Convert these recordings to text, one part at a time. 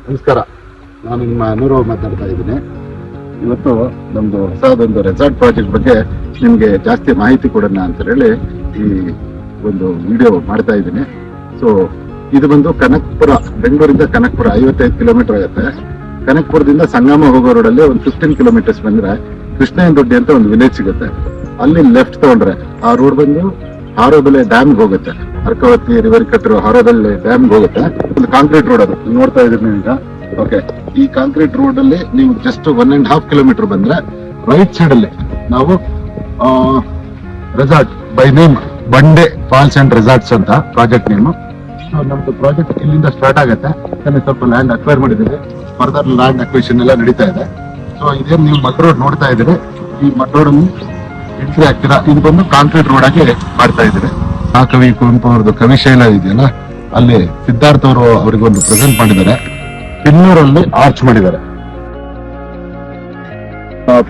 ನಮಸ್ಕಾರ, ನಾನು ನಿಮ್ಮ ಅನುರಾವ್ ಮಾತಾಡ್ತಾ ಇದ್ದೀನಿ. ಇವತ್ತು ನಮ್ದು ಹೊಸದೊಂದು ರೆಸಾರ್ಟ್ ಪ್ರಾಜೆಕ್ಟ್ ಬಗ್ಗೆ ನಿಮಗೆ ಜಾಸ್ತಿ ಮಾಹಿತಿ ಕೊಡೋಣ ಅಂತ ಹೇಳಿ ಈ ಒಂದು ವಿಡಿಯೋ ಮಾಡ್ತಾ ಇದ್ದೀನಿ. ಸೊ ಇದು ಬಂದು ಕನಕಪುರ, ಬೆಂಗಳೂರಿಂದ ಕನಕಪುರ 55 ಕಿಲೋಮೀಟರ್ ಆಗುತ್ತೆ. ಕನಕಪುರದಿಂದ ಸಂಗಮ ಹೋಗೋ ರೋಡಲ್ಲಿ ಒಂದು 15 ಕಿಲೋಮೀಟರ್ಸ್ ಬಂದ್ರೆ ಕೃಷ್ಣಯ್ಯನ ದೊಡ್ಡಿ ಅಂತ ಒಂದು ವಿಲೇಜ್ ಸಿಗುತ್ತೆ. ಅಲ್ಲಿ ಲೆಫ್ಟ್ ತಗೊಂಡ್ರೆ ಆ ರೋಡ್ ಬಂದು ಹಾರೋಬೆಲೆ ಡ್ಯಾಮ್ಗೆ ಹೋಗುತ್ತೆ. ಅರ್ಕಾವತಿ ರಿವರ್ ಕಟ್ಟರು ಹಾರೋಬೆಲೆ ಡ್ಯಾಮ್ಗೆ ಹೋಗುತ್ತೆ. ಒಂದು ಕಾಂಕ್ರೀಟ್ ರೋಡ್ ಅದು ನೋಡ್ತಾ ಇದ್ದೀರಿ ನೀವು ಈಗ. ಓಕೆ, ಈ ಕಾಂಕ್ರೀಟ್ ರೋಡ್ ಅಲ್ಲಿ ನೀವು ಜಸ್ಟ್ 1.5 ಕಿಲೋಮೀಟರ್ ಬಂದ್ರೆ ರೈಟ್ ಸೈಡ್ ಅಲ್ಲಿ ನಾವು ರೆಸಾರ್ಟ್ ಬೈ ನೇಮ್ ಬಂಡೆ ಫಾಲ್ಸ್ ಅಂಡ್ ರೆಸಾರ್ಟ್ಸ್ ಅಂತ ಪ್ರಾಜೆಕ್ಟ್ ನೇಮ್. ನಮ್ದು ಪ್ರಾಜೆಕ್ಟ್ ಇಲ್ಲಿಂದ ಸ್ಟಾರ್ಟ್ ಆಗುತ್ತೆ. ಸ್ವಲ್ಪ ಲ್ಯಾಂಡ್ ಅಕ್ವೈರ್ ಮಾಡಿದ್ದೀವಿ. ಫರ್ದರ್ ಲ್ಯಾಂಡ್ ಅಕ್ವಿಷನ್ ಎಲ್ಲ ನಡೀತಾ ಇದೆ. ಸೊ ಇದೇನು ನೀವು ಮಡ್ ರೋಡ್ ನೋಡ್ತಾ ಇದ್ದೀರಿ, ಈ ಮಡ್ ರೋಡ್ ಎಂಟ್ರಿ ಆಗ್ತೀರಾ, ಇದು ಬಂದು ಕಾಂಕ್ರೀಟ್ ರೋಡ್ ಆಗಿ ಮಾಡ್ತಾ ಇದ್ದೀರಿ. ಆ ಕವಿ ಕುವೆಂಪು ಅವ್ರದ್ದು ಕವಿಶೈಲ ಇದೆಯಲ್ಲ, ಅಲ್ಲಿ ಸಿದ್ಧಾರ್ಥ ಅವರು ಅವರಿಗೊಂದು ಪ್ರೆಸೆಂಟ್ ಮಾಡಿದ್ದಾರೆ. ಪಿಲ್ಲೂರಲ್ಲಿ ಆರ್ಚ್ ಮಾಡಿದ್ದಾರೆ.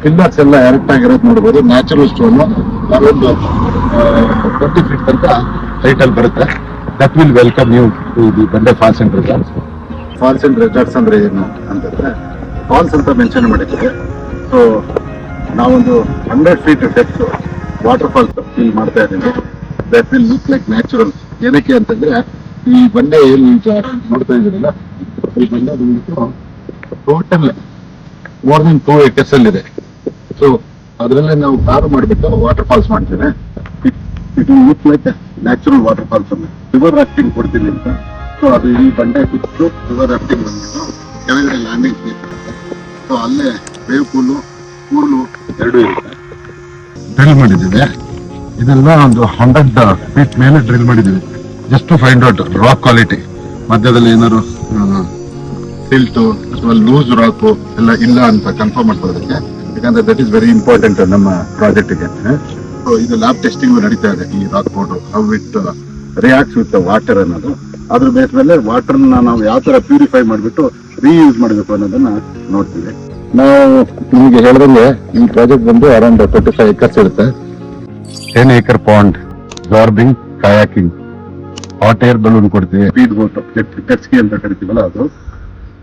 ಪಿಲ್ಲರ್ಸ್ ಎಲ್ಲ ಎರೆಕ್ಟ್ ಆಗಿರೋದು ನೋಡ್ಬೋದು. ನ್ಯಾಚುರಲ್ ಸ್ಟೋನ್ ಒಂದು 20 ಫೀಟ್ ತನಕ ಹೈಟ್ ಅಲ್ಲಿ ಬರುತ್ತೆ. That will welcome you to the Bande falls and resorts. Falls and resorts ಅಂದ್ರೆ ಏನು ಅಂತಂದ್ರೆ, ಫಾಲ್ಸ್ ಅಂತ ಮೆನ್ಷನ್ ಮಾಡಿದ್ದೀವಿ. ಸೊ ನಾವೊಂದು 100 feet depth waterfalls feel ಮಾಡ್ತಾ ಇದ್ದೀವಿ. That will look like natural. ಏನಕ್ಕೆ ಅಂತಂದ್ರೆ, ಈ ಬಂಡೆ ಏನು ನೋಡ್ತಾ ಇದ್ದೀರಲ್ಲ, ಈ ಬಂಡೆ ಟೋಟಲ್ ಮೋರ್ ದನ್ 2 acres ಅಲ್ಲಿ ಇದೆ. ಸೊ ಅದರಲ್ಲೇ ನಾವು ಕಾರು ಮಾಡಿಬಿಟ್ಟು ವಾಟರ್ ಫಾಲ್ಸ್ ಮಾಡ್ತೇವೆ. It will look like natural waterfalls ಅನ್ನು. ರಿವರ್ ರಾಫ್ಟಿಂಗ್ ಕೊಡ್ತೀನಿ ಅಂತ. ಸೊ ಅದು ಈ ಬಂಡೆ ಬಿಟ್ಟು ರಿವರ್ ರಾಫ್ಟಿಂಗ್ ಬಂದ್ಬಿಟ್ಟು ಕೆಳಗಡೆ ಲ್ಯಾಂಡಿಂಗ್ ಇರುತ್ತೆ. ಸೊ ಅಲ್ಲೇ ವೇವ್ ಪೂಲು ಕೂರ್ಲು ಎರಡೂ ಇರುತ್ತೆ. ಡ್ರಿಲ್ ಮಾಡಿದ್ದೀವಿ. ಇದೆಲ್ಲ ಒಂದು 100 ಫೀಟ್ ಮೇಲೆ ಡ್ರಿಲ್ ಮಾಡಿದ್ದೀವಿ, just to find out rock quality. ಮಧ್ಯದಲ್ಲಿ ಏನಾದ್ರು ಸಿಲ್ಟು ಅಥವಾ ಲೂಸ್ ರಾಕು ಎಲ್ಲ ಇಲ್ಲ ಅಂತ ಕನ್ಫರ್ಮ್ ಮಾಡ್ಕೊಳ್ಳೋದಕ್ಕೆ. ಯಾಕಂದ್ರೆ ದಟ್ ಈಸ್ ವೆರಿ ಇಂಪಾರ್ಟೆಂಟ್ ನಮ್ಮ ಪ್ರಾಜೆಕ್ಟ್ಗೆ. ಸೊ ಇದು ಲ್ಯಾಬ್ ಟೆಸ್ಟಿಂಗ್ ನಡೀತಾ ಇದೆ. ಈ rock powder how it reacts with water ಅನ್ನೋದು, ಅದ್ರ ಬೇಸ್ ಮೇಲೆ ವಾಟರ್ನ ನಾವು ಯಾವ ತರ ಪ್ಯೂರಿಫೈ ಮಾಡಿಬಿಟ್ಟು ರೀಯೂಸ್ ಮಾಡಬೇಕು ಅನ್ನೋದನ್ನ ನೋಡ್ತೀವಿ. ನಾವು ನಿಮಗೆ ಹೇಳಿದಂಗೆ ಈ ಪ್ರಾಜೆಕ್ಟ್ ಬಂದು ಅರೌಂಡ್ 25 acres ಇರುತ್ತೆ. 10 acre pond, zorbing, kayaking, hot air balloon ಕೊಡ್ತೀವಿ, ಸ್ಪೀಡ್ ಬೋಟ್, ಟೆಟ್ಸ್ಕಿ ಅಂತ ಕರಿತೀವಲ್ಲ ಅದು.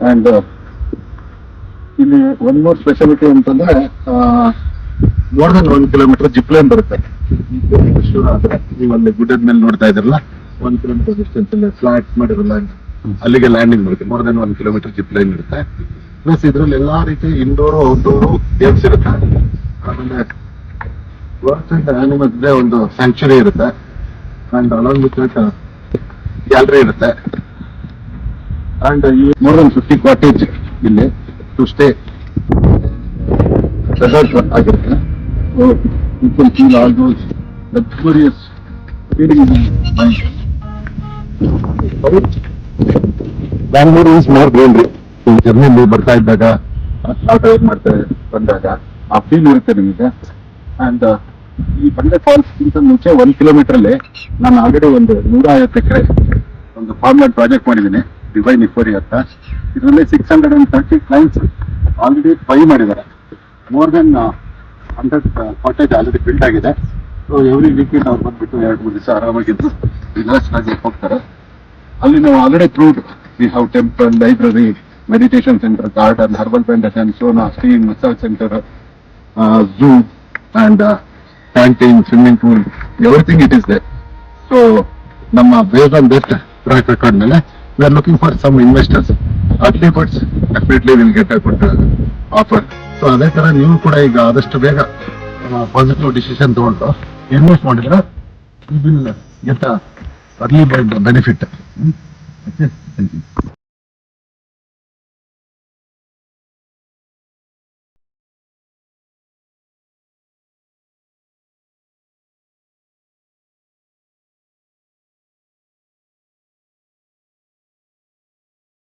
ಅಂಡ್ ಇಲ್ಲಿ ಒಂದ್ ಮೋರ್ ಸ್ಪೆಷಾಲಿಟಿ ಅಂತಂದ್ರೆ, more than 1 kilometre zip line ಬರುತ್ತೆ. ನೀವು ಅಲ್ಲಿ ಗುಡ್ಡದ ಮೇಲೆ ನೋಡ್ತಾ ಇದ್ರಲ್ಲ, 1 ಕಿಲೋಮೀಟರ್ ಡಿಸ್ಟೆನ್ಸ್ ಅಲ್ಲಿ ಫ್ಲಾಟ್ ಮಾಡಿರಲ್ಲ, ಅಲ್ಲಿಗೆ ಲ್ಯಾಂಡಿಂಗ್ ಬರುತ್ತೆ. More than 1 kilometre zip line ಇರುತ್ತೆ. ಪ್ಲಸ್ ಇದ್ರಲ್ಲಿ ಎಲ್ಲಾ ರೀತಿ ಇಂಡೋರು ಔಟ್ಡೋರು ಗೇಮ್ಸ್ ಇರುತ್ತೆ. ಆಮೇಲೆ ಬರ್ಡ್ಸ್ ಅಂಡ್ ಆನಿಮಲ್ಸ್ ಒಂದು ಸ್ಯಾಂಕ್ಚುರಿ ಇರುತ್ತೆ. ಅಂಡ್ ಅಲಾಂಗ್ ವಿತ್ ಗ್ಯಾಲರಿ ಇರುತ್ತೆ. ಅಂಡ್ ಮೋರ್ ದನ್ 50 ಕಾಟೇಜ್ ಇಲ್ಲಿ ಟು ಸ್ಟೇ ರೆಸಾರ್ಟ್ ಆಗಿರುತ್ತೆ. You can feel all those luxurious feeling in mind. Bangalore is more greenery. ಜರ್ನಿಯಲ್ಲಿ ಬರ್ತಾ ಇದ್ದಾಗ, ಟ್ರಾವೆಲ್ ಮಾಡ್ತಾ ಬಂದಾಗ ಆ ಫೀಲ್ ಇರುತ್ತೆ ನಿಮಗೆ. ಅಂಡ್ ಈ ಬಂಡೆ ಫಾಲ್ಸ್ ಗಿಂತ ಮುಂಚೆ 1 ಕಿಲೋಮೀಟರ್ ಅಲ್ಲಿ ನಾನು ಆಲ್ರೆಡಿ ಒಂದು 150 ಎಕರೆ ಒಂದು ಫಾರ್ಮ್ಲ್ಯಾಂಡ್ ಪ್ರಾಜೆಕ್ಟ್ ಮಾಡಿದ್ದೀನಿ, ಡಿವೈನ್ ಇಫೋರಿ ಅಂತ. ಇದರಲ್ಲಿ 630 ಕ್ಲೈಂಟ್ಸ್ ಆಲ್ರೆಡಿ ಬೈ ಮಾಡಿದ್ದಾರೆ. More than 100 cottage already build ಆಗಿದೆ. ಸೊ ಎವ್ರಿ ವೀಕೆಂಡ್ ಅವ್ರು ಬಂದ್ಬಿಟ್ಟು 2-3 ದಿವಸ ಆರಾಮಾಗಿದ್ದು ರಿಲ್ಯಾಕ್ಸ್ ಆಗಿ ಹೋಗ್ತಾರೆ. ಅಲ್ಲಿ ನಾವು already proved we have temple, library, meditation centre, garden, herbal plantation, sauna, steam, massage centre, zoo and canteen, swimming pool, everything it is there. So ನಮ್ಮ based on best track record ಮೇಲೆ we are looking for some investors. Early birds definitely will get a good offer. So ಅದೇ ತರ ನೀವು ಕೂಡ ಈಗ ಆದಷ್ಟು ಬೇಗ positive decision ತಗೊಂಡು ಇನ್ವೆಸ್ಟ್ ಮಾಡಿದ್ರೆ you will get a early benefit. Thank you.